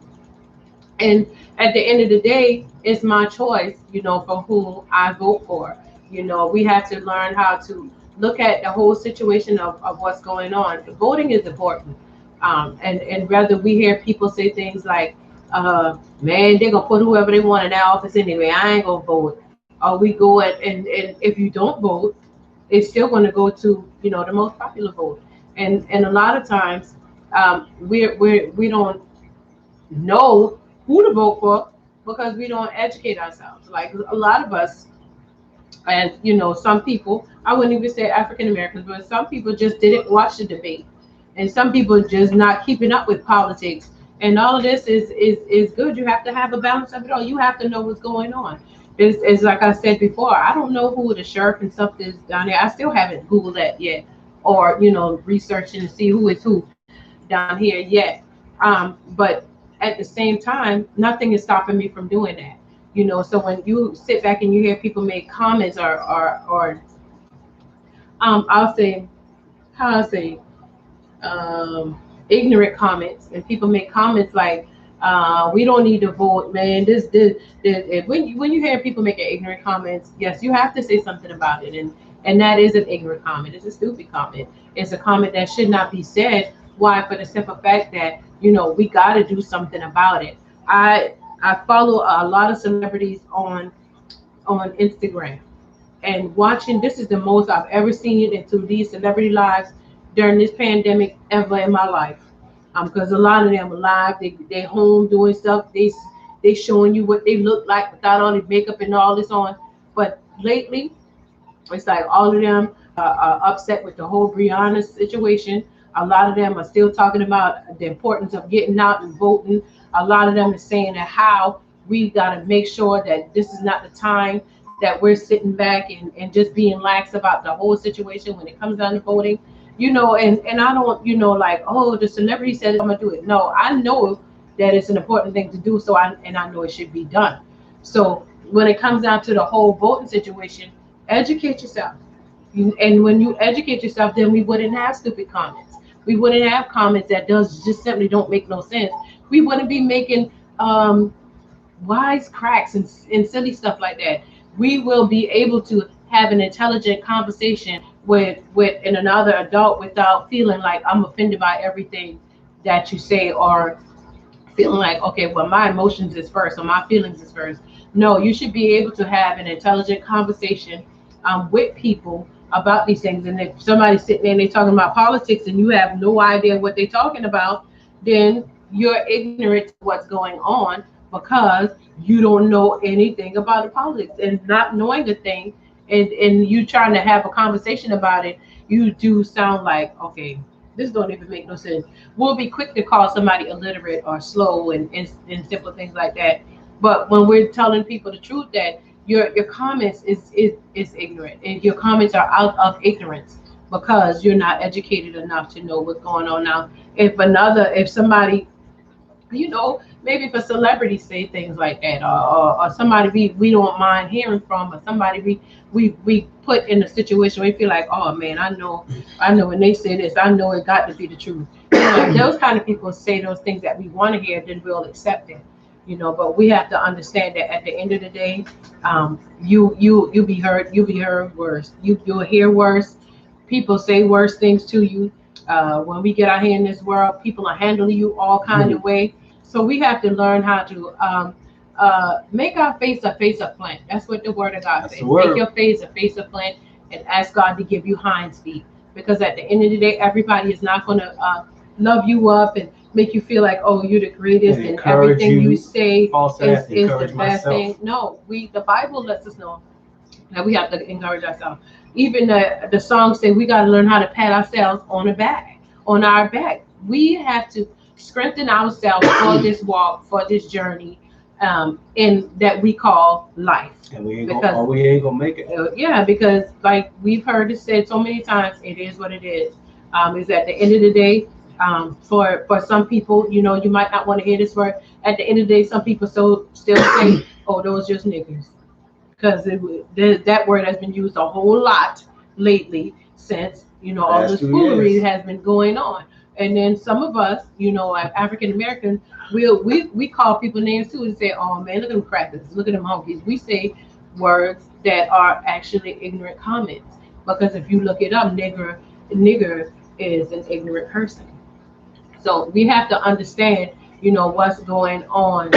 And at the end of the day, it's my choice, for who I vote for. We have to learn how to look at the whole situation of what's going on. Voting is important. And rather we hear people say things like, man, they're going to put whoever they want in that office anyway. I ain't going to vote. Or we go and if you don't vote, it's still going to go to, the most popular vote. And a lot of times we don't know who to vote for because we don't educate ourselves. Like a lot of us, and some people, I wouldn't even say African Americans, but some people just didn't watch the debate, and some people just not keeping up with politics. And all of this is good. You have to have a balance of it all. You have to know what's going on. It's like I said before, I don't know who the sheriff and stuff is down there. I still haven't Googled that yet, or researching to see who is who down here yet. But at the same time, nothing is stopping me from doing that. So when you sit back and you hear people make comments or I'll say, ignorant comments, and people make comments like, we don't need to vote, man. This. When you hear people making ignorant comments, yes, you have to say something about it, and that is an ignorant comment. It's a stupid comment. It's a comment that should not be said. Why? For the simple fact that we got to do something about it. I follow a lot of celebrities on Instagram, and watching, this is the most I've ever seen into these celebrity lives during this pandemic ever in my life. Because a lot of them are live, they home doing stuff, they showing you what they look like without all the makeup and all this on. But lately, It's like all of them are upset with the whole Brianna situation. A lot of them are still talking about the importance of getting out and voting. A lot of them are saying that how we got to make sure that this is not the time that we're sitting back and just being lax about the whole situation when it comes down to voting. And I don't, like, oh, the celebrity said I'm gonna do it. No, I know that it's an important thing to do. I know it should be done. So when it comes down to the whole voting situation, educate yourself. And when you educate yourself, then we wouldn't have stupid comments. We wouldn't have comments that does just simply don't make no sense. We wouldn't be making wise cracks and silly stuff like that. We will be able to have an intelligent conversation with another adult without feeling like I'm offended by everything that you say, or feeling like, okay, well, my emotions is first or my feelings is first. No, you should be able to have an intelligent conversation with people about these things. And if somebody's sitting there and they're talking about politics and you have no idea what they're talking about, then you're ignorant to what's going on because you don't know anything about the politics. And not knowing the thing, and you trying to have a conversation about it, you do sound like, okay, this don't even make no sense. We'll be quick to call somebody illiterate or slow and simple things like that. But when we're telling people the truth that your comments is ignorant, and your comments are out of ignorance because you're not educated enough to know what's going on. Now if somebody, maybe if a celebrity say things like that, or somebody we don't mind hearing from, or somebody we put in a situation where we feel like, oh man, I know when they say this, I know it got to be the truth. Those kind of people say those things that we want to hear, then we'll accept it. But we have to understand that at the end of the day, you be heard worse. You'll hear worse. People say worse things to you. When we get out here in this world, people are handling you all kind of way. So we have to learn how to make our face a face of flint. That's what the word of God says. Make your face a face of flint and ask God to give you hinds feet. Because at the end of the day, everybody is not going to love you up and make you feel like, oh, you're the greatest and everything you say is the best thing. No, the Bible lets us know that we have to encourage ourselves. Even the songs say we got to learn how to pat ourselves on our back. We have to strengthen ourselves for this walk, for this journey, in that we call life. And we ain't gonna make it. Yeah, because like we've heard it said so many times, it is what it is. Is at the end of the day, for some people, you might not want to hear this word. At the end of the day, some people still say, "Oh, those just niggas," because that word has been used a whole lot lately since all this foolery has been going on. And then some of us, like African Americans, we call people names too and say, "Oh man, look at them crackers, look at them honkies." We say words that are actually ignorant comments because if you look it up, nigger is an ignorant person. So we have to understand, what's going on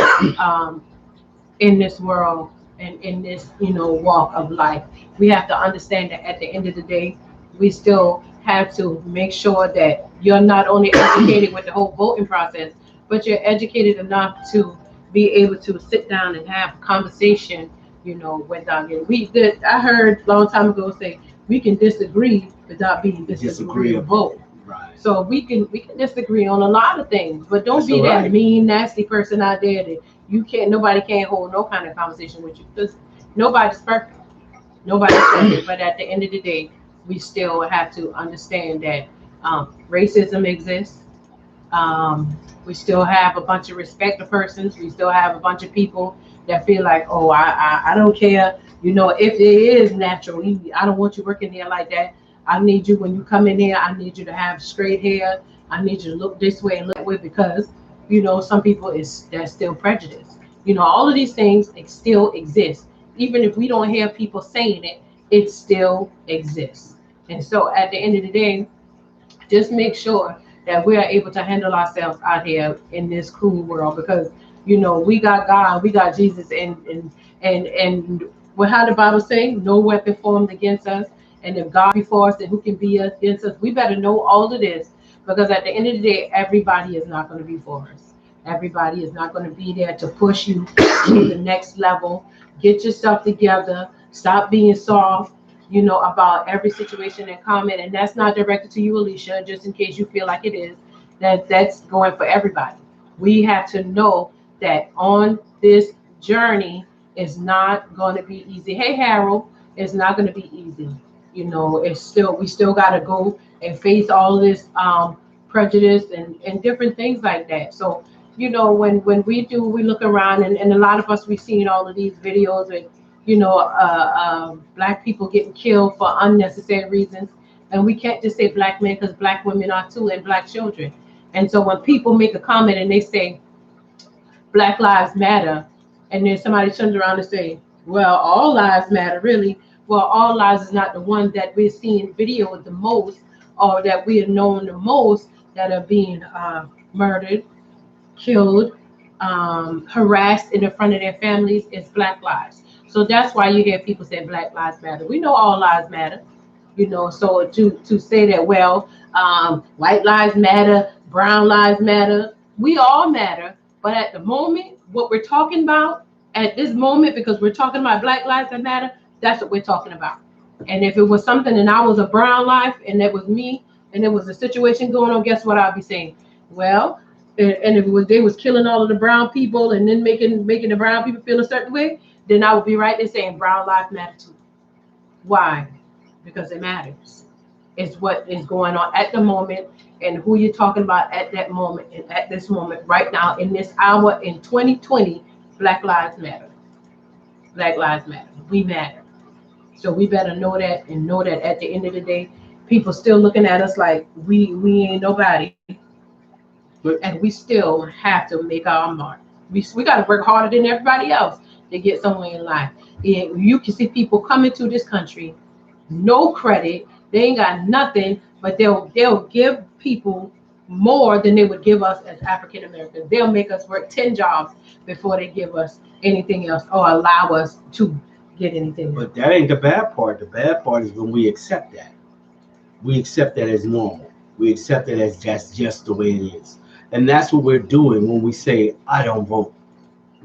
in this world and in this, walk of life. We have to understand that at the end of the day, we still have to make sure that you're not only educated with the whole voting process, but you're educated enough to be able to sit down and have a conversation, without getting. I heard a long time ago say we can disagree without being disagreeable. Right. So we can disagree on a lot of things, but don't be that mean, nasty person out there that nobody can't hold no kind of conversation with you because nobody's perfect. Nobody's perfect. But at the end of the day, we still have to understand that racism exists. We still have a bunch of respect for persons. We still have a bunch of people that feel like, oh, I don't care. If it is natural, I don't want you working there like that. I need you when you come in here. I need you to have straight hair. I need you to look this way and look that way because, some people that's still prejudice. All of these things still exist. Even if we don't hear people saying it, it still exists. And so at the end of the day, just make sure that we are able to handle ourselves out here in this cruel world because we got God, we got Jesus, and what how the Bible say, no weapon formed against us, and if God before us, then who can be against us? We better know all of this because at the end of the day, everybody is not going to be for us. Everybody is not going to be there to push you to the next level. Get yourself together. Stop being soft. about every situation and comment. And that's not directed to you, Alicia, just in case you feel like it is. That's going for everybody. We have to know that on this journey is not going to be easy. Hey, Harold, it's not going to be easy. It's still, we still got to go and face all this prejudice and different things like that. So, when we look around, and a lot of us, we've seen all of these videos and black people getting killed for unnecessary reasons. And we can't just say black men, because black women are too, and black children. And so when people make a comment and they say Black Lives Matter, and then somebody turns around and say, well, all lives matter, really. Well, all lives is not the ones that we're seeing videos the most, or that we are known the most, that are being murdered, killed, harassed in the front of their families. Is Black lives. So that's why you hear people say Black Lives Matter. We know all lives matter. So to say that, well, white lives matter, brown lives matter, we all matter. But at the moment, what we're talking about at this moment, because we're talking about Black lives that matter, that's what we're talking about. And if it was something and I was a brown life and that was me, and there was a situation going on, guess what I'd be saying? Well, and if they was killing all of the brown people and then making the brown people feel a certain way, then I would be right there saying brown lives matter too. Why? Because it matters. It's what is going on at the moment, and who you're talking about at that moment, and at this moment right now in this hour in 2020. Black lives matter. Black lives matter. We matter. So we better know that, and know that at the end of the day, people still looking at us like we ain't nobody, and we still have to make our mark. We got to work harder than everybody else to get somewhere in life. And you can see people coming to this country, no credit, they ain't got nothing, but they'll give people more than they would give us as African Americans. They'll make us work 10 jobs before they give us anything else or allow us to get anything. But that ain't the bad part. The bad part is when we accept that. We accept that as normal. We accept it as that's just the way it is. And that's what we're doing when we say, I don't vote.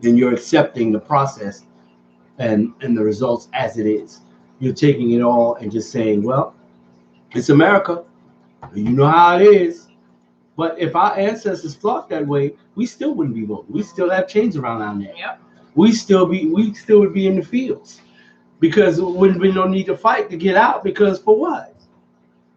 Then you're accepting the process and the results as it is. You're taking it all and just saying, well, it's America. You know how it is. But if our ancestors thought that way, we still wouldn't be voting. We still have chains around our neck. Yep. We still would be in the fields, because we don't need to fight to get out. Because for what?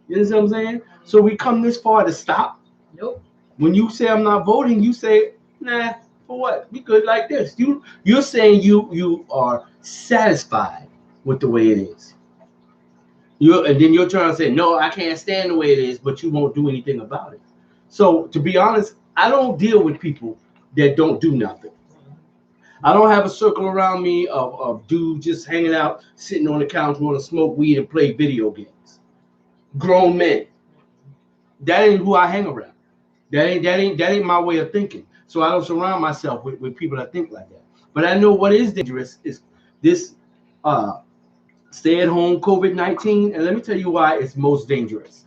You know what I'm saying? So we come this far to stop. Nope. When you say I'm not voting, you say, nah, for what? We good like this. You're saying you are satisfied with the way it is. And then you're trying to say, no, I can't stand the way it is, but you won't do anything about it. So to be honest, I don't deal with people that don't do nothing. I don't have a circle around me of dudes just hanging out, sitting on the couch, want to smoke weed and play video games. Grown men. That ain't who I hang around. That ain't my way of thinking. So I don't surround myself with people that think like that. But I know what is dangerous is this stay-at-home COVID-19, and let me tell you why it's most dangerous.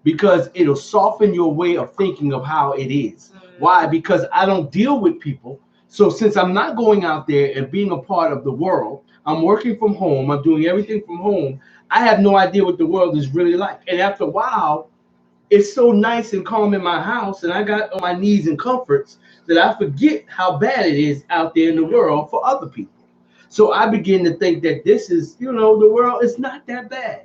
Because it'll soften your way of thinking of how it is. Why? Because I don't deal with people. So since I'm not going out there and being a part of the world, I'm working from home, I'm doing everything from home, I have no idea what the world is really like. And after a while, it's so nice and calm in my house, and I got on my needs and comforts that I forget how bad it is out there in the world for other people. So I begin to think that this is, the world is not that bad.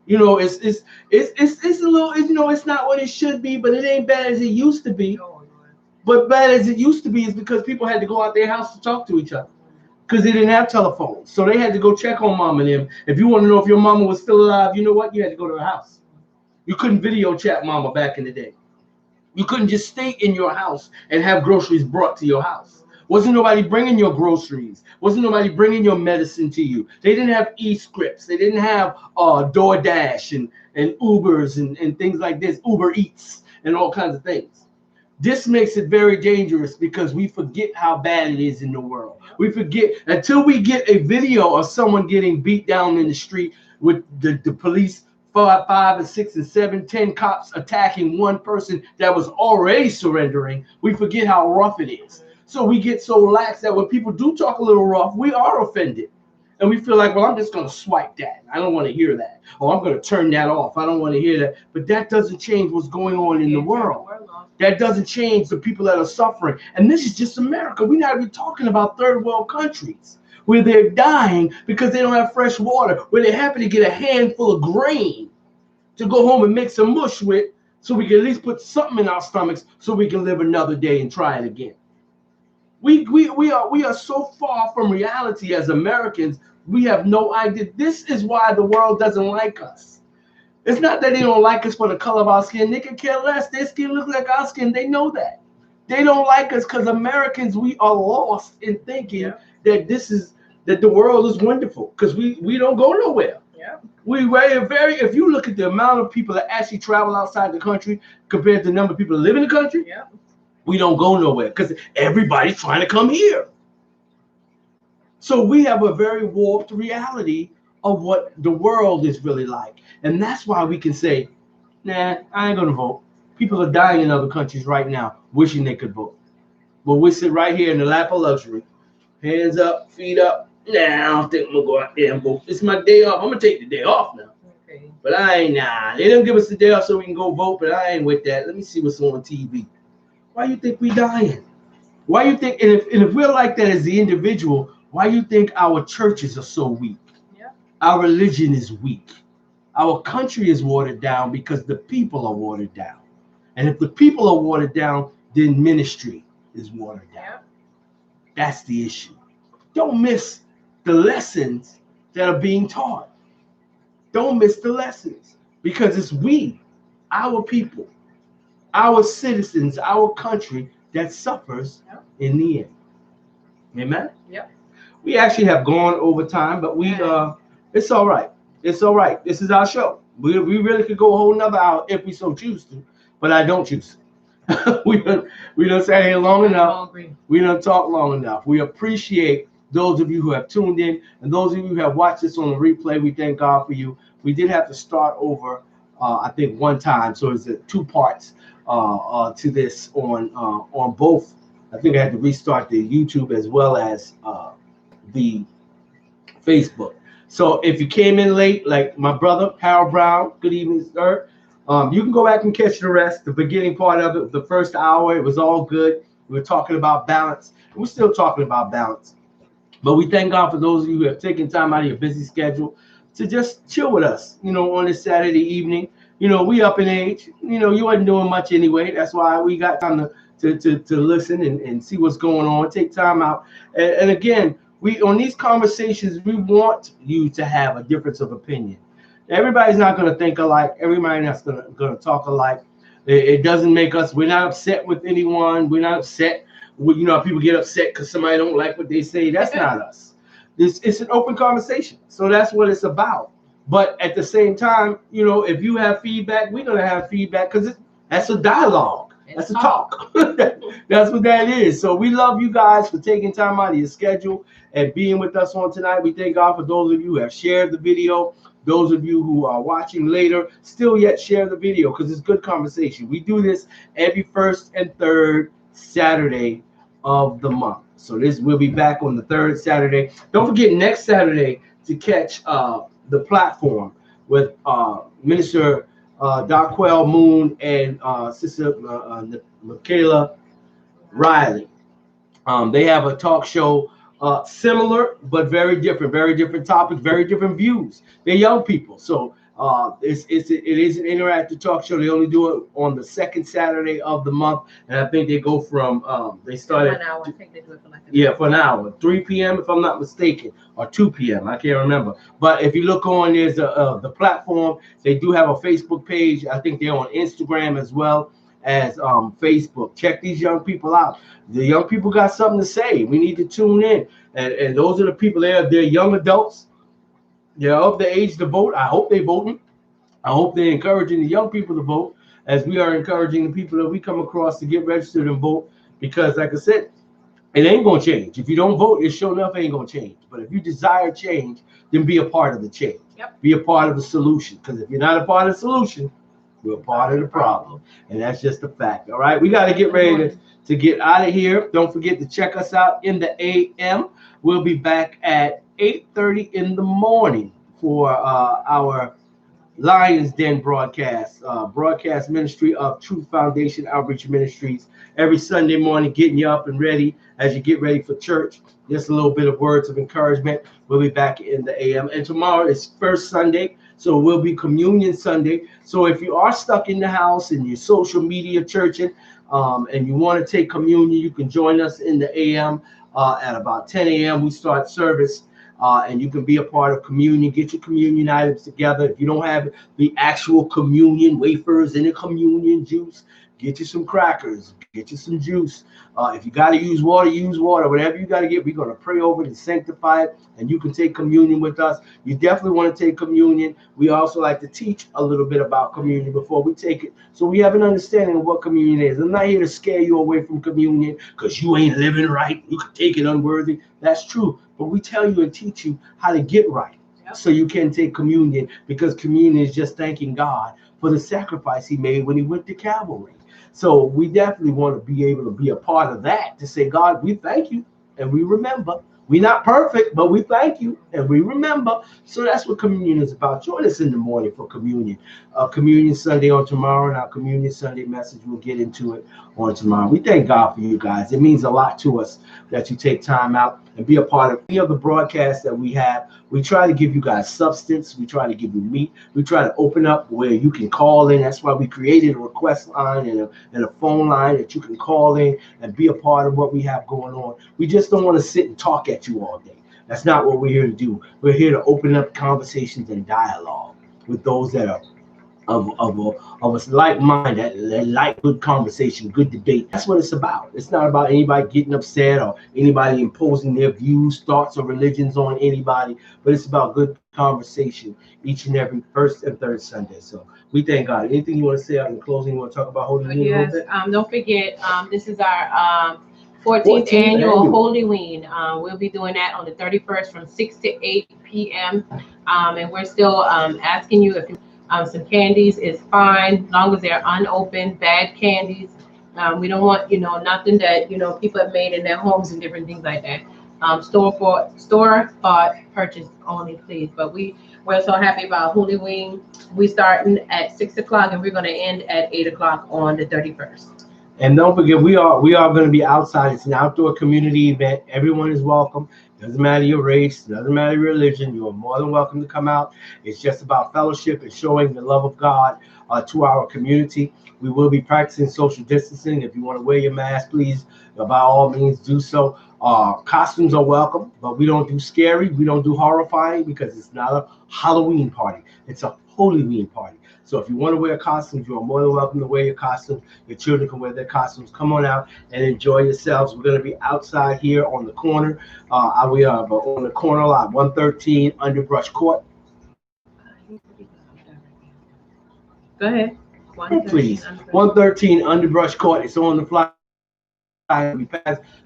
It's a little, it's not what it should be, but it ain't bad as it used to be. But bad as it used to be is because people had to go out their house to talk to each other, because they didn't have telephones. So they had to go check on mom and them. If you want to know if your mama was still alive, you know what? You had to go to her house. You couldn't video chat mama back in the day. You couldn't just stay in your house and have groceries brought to your house. Wasn't nobody bringing your groceries. Wasn't nobody bringing your medicine to you. They didn't have e-scripts. They didn't have DoorDash and Ubers and things like this, Uber Eats and all kinds of things. This makes it very dangerous because we forget how bad it is in the world. We forget until we get a video of someone getting beat down in the street with the police 5 and 6 and 7, 10 cops attacking one person that was already surrendering. We forget how rough it is. So we get so lax that when people do talk a little rough, we are offended. And we feel like, well, I'm just going to swipe that. I don't want to hear that. Or I'm going to turn that off. I don't want to hear that. But that doesn't change what's going on in the world. That doesn't change the people that are suffering. And this is just America. We're not even talking about third world countries where they're dying because they don't have fresh water, where they're happy to get a handful of grain to go home and make some mush with so we can at least put something in our stomachs so we can live another day and try it again. We are so far from reality as Americans. We have no idea. This is why the world doesn't like us. It's not that they don't like us for the color of our skin. They can care less. Their skin looks like our skin. They know that. They don't like us because Americans, we are lost in thinking that that the world is wonderful because we don't go nowhere. Yeah. If you look at the amount of people that actually travel outside the country compared to the number of people that live in the country, we don't go nowhere because everybody's trying to come here. So we have a very warped reality of what the world is really like. And that's why we can say, nah, I ain't going to vote. People are dying in other countries right now wishing they could vote. But we sit right here in the lap of luxury. Hands up, feet up. Nah, I don't think I'm going to go out there and vote. It's my day off. I'm going to take the day off now. Okay. But they don't give us the day off so we can go vote, but I ain't with that. Let me see what's on TV. Why you think we dying? Why you think, and if we're like that as the individual, why you think our churches are so weak? Yeah. Our religion is weak. Our country is watered down because the people are watered down. And if the people are watered down, then ministry is watered down. Yeah. That's the issue. Don't miss the lessons that are being taught. Don't miss the lessons because it's we, our people, our citizens, our country that suffers in the end. Amen? Yep. We actually have gone over time, but it's all right. It's all right. This is our show. We really could go a whole nother hour if we so choose to, but I don't choose to. we don't stay here long enough. We don't talk long enough. We appreciate those of you who have tuned in and those of you who have watched this on the replay. We thank God for you. We did have to start over, I think, one time, so it's two parts to this on both. I think I had to restart the YouTube as well as the Facebook. So if you came in late, like my brother Harold Brown, good evening, sir. You can go back and catch the rest. The beginning part of it, the first hour, it was all good. We were talking about balance. And we're still talking about balance. But we thank God for those of you who have taken time out of your busy schedule to just chill with us, on this Saturday evening. We up in age. You wasn't doing much anyway. That's why we got time to listen and see what's going on. Take time out. And again, we on these conversations, we want you to have a difference of opinion. Everybody's not going to think alike. Everybody's not going to talk alike. It doesn't make us. We're not upset with anyone. We're not upset. People get upset because somebody don't like what they say. That's not us. It's an open conversation. So that's what it's about. But at the same time, if you have feedback, we're going to have feedback because that's a dialogue. That's a talk. That's what that is. So we love you guys for taking time out of your schedule and being with us on tonight. We thank God for those of you who have shared the video. Those of you who are watching later, still yet share the video because it's good conversation. We do this every first and third Saturday of the month. So we'll be back on the third Saturday. Don't forget next Saturday to catch the platform with Minister Darquelle Moon and Sister Michaela Riley. They have a talk show similar but very different topics, very different views. They're young people, so it is an interactive talk show. They only do it on the second Saturday of the month, and I think they go from they started for an hour. I think they do it for an hour, 3 p.m. if I'm not mistaken, or 2 p.m. I can't remember. But if you look on, there's the platform. They do have a Facebook page. I think they're on Instagram as well as Facebook. Check these young people out. The young people got something to say. We need to tune in. And those are the people they're young adults. They're of the age to vote. I hope they're voting. I hope they're encouraging the young people to vote as we are encouraging the people that we come across to get registered and vote. Because like I said, it ain't going to change. If you don't vote, it sure enough ain't going to change. But if you desire change, then be a part of the change. Yep. Be a part of the solution. Because if you're not a part of the solution, we're part of the problem. And that's just a fact. All right. We got to get ready to get out of here. Don't forget to check us out in the AM. We'll be back at 8:30 in the morning for our Lions Den broadcast ministry of Truth Foundation Outreach Ministries. Every Sunday morning, getting you up and ready as you get ready for church. Just a little bit of words of encouragement. We'll be back in the AM. And tomorrow is first Sunday, so we'll be Communion Sunday. So if you are stuck in the house and you're social media churching, and you want to take communion, you can join us in the AM at about 10 a.m. We start service. And you can be a part of communion. Get your communion items together. If you don't have the actual communion wafers and the communion juice, get you some crackers, get you some juice. If you got to use water, use water. Whatever you got to get, we're going to pray over it and sanctify it, and you can take communion with us. You definitely want to take communion. We also like to teach a little bit about communion before we take it, so we have an understanding of what communion is. I'm not here to scare you away from communion because you ain't living right. You can take it unworthy. That's true. But we tell you and teach you how to get right. Yep. So you can take communion, because communion is just thanking God for the sacrifice he made when he went to Calvary. So we definitely want to be able to be a part of that, to say, God, we thank you and we remember. We're not perfect, but we thank you and we remember. So that's what communion is about. Join us in the morning for communion. Communion Sunday on tomorrow, and our Communion Sunday message, we'll get into it on tomorrow. We thank God for you guys. It means a lot to us that you take time out and be a part of any of the broadcasts that we have. We try to give you guys substance. We try to give you meat. We try to open up where you can call in. That's why we created a request line and a phone line that you can call in and be a part of what we have going on. We just don't want to sit and talk at you all day. That's not what we're here to do. We're here to open up conversations and dialogue with those that are of us like mind, that like good conversation, good debate. That's what it's about. It's not about anybody getting upset or anybody imposing their views, thoughts, or religions on anybody, but it's about good conversation each and every first and third Sunday. So we thank God. Anything you want to say out in closing? You want to talk about Holy Week a little bit? Don't forget, this is our 14th annual Holy Week. We'll be doing that on the 31st from 6 to 8 p.m. And we're still asking you if some candies is fine, as long as they're unopened, bad candies. We don't want, nothing that, people have made in their homes and different things like that. Store-bought purchase only, please. But we're so happy about Holy Week. We starting at 6 o'clock and we're going to end at 8 o'clock on the 31st. And don't forget, we are going to be outside. It's an outdoor community event. Everyone is welcome. Doesn't matter your race, doesn't matter your religion. You are more than welcome to come out. It's just about fellowship and showing the love of God to our community. We will be practicing social distancing. If you want to wear your mask, please, by all means, do so. Costumes are welcome, but we don't do scary. We don't do horrifying, because it's not a Halloween party. It's a Holy Week party. So if you want to wear costumes, you are more than welcome to wear your costumes. Your children can wear their costumes. Come on out and enjoy yourselves. We're going to be outside here on the corner. We are on the corner lot, 113 Underbrush Court. Go ahead. Please. 113 Underbrush Court. It's on the flyer.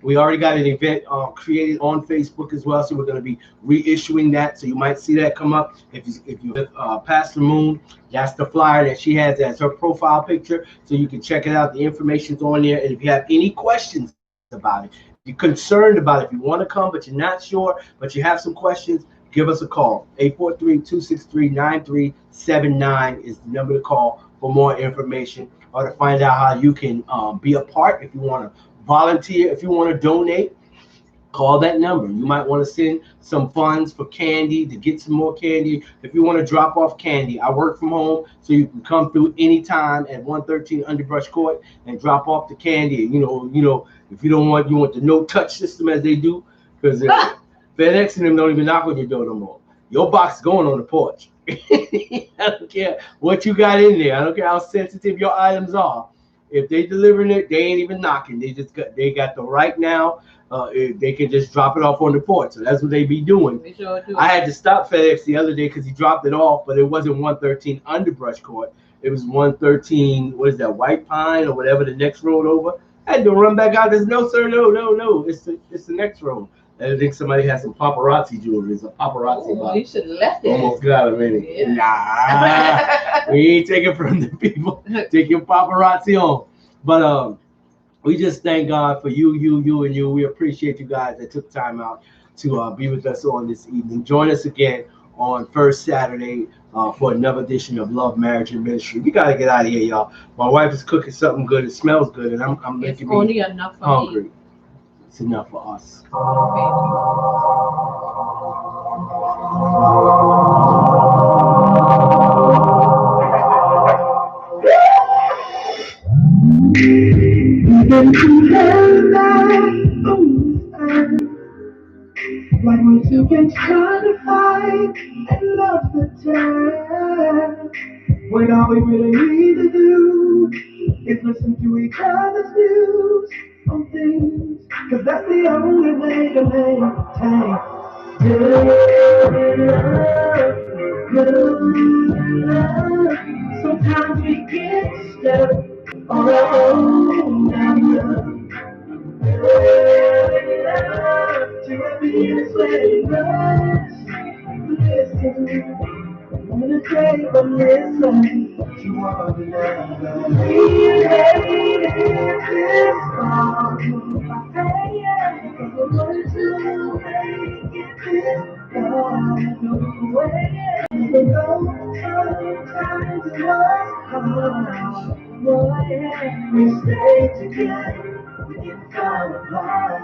We already got an event created on Facebook as well, so we're going to be reissuing that. So you might see that come up. If you with Pastor Moon, that's the flyer that she has as her profile picture, so you can check it out. The information's on there. And if you have any questions about it, if you're concerned about it, if you want to come but you're not sure, but you have some questions, give us a call. 843-263-9379 is the number to call for more information, or to find out how you can be a part. If you want to volunteer, if you want to donate, call that number. You might want to send some funds for candy, to get some more candy. If you want to drop off candy, I work from home, so you can come through anytime at 113 Underbrush Court and drop off the candy. If you don't want, you want the no touch system as they do, because FedEx and them don't even knock on your door no more. Your box is going on the porch. I don't care what you got in there. I don't care how sensitive your items are. If they delivering it, they ain't even knocking. They got the right now. They can just drop it off on the porch. So that's what they be doing. Sure do. I had to stop FedEx the other day because he dropped it off, but it wasn't 113 Underbrush Court. It was 113. What is that? White Pine or whatever the next road over. I had to run back out. There's no, sir, no. It's the next road. I think somebody has some paparazzi jewelry. It's a paparazzi box. You should have left it. Almost got him in it. Yeah. Nah, we ain't taking from the people. Taking paparazzi on. But we just thank God for you, and you. We appreciate you guys that took time out to be with us on this evening. Join us again on first Saturday for another edition of Love, Marriage, and Ministry. We gotta get out of here, y'all. My wife is cooking something good. It smells good, and I'm It's making only me enough for hungry. me. It's enough for us. Like we two can try to fight and love the time. When all we really need to do is listen to each other's views on things. Cause that's the only way to maintain good love. Sometimes we get stuck on our own love. To be a slave, listen. I'm gonna take a listen to one another. We made this far. We're going to make it this far. No way. We know sometimes it was hard. Boy, we stay together. We can fall apart.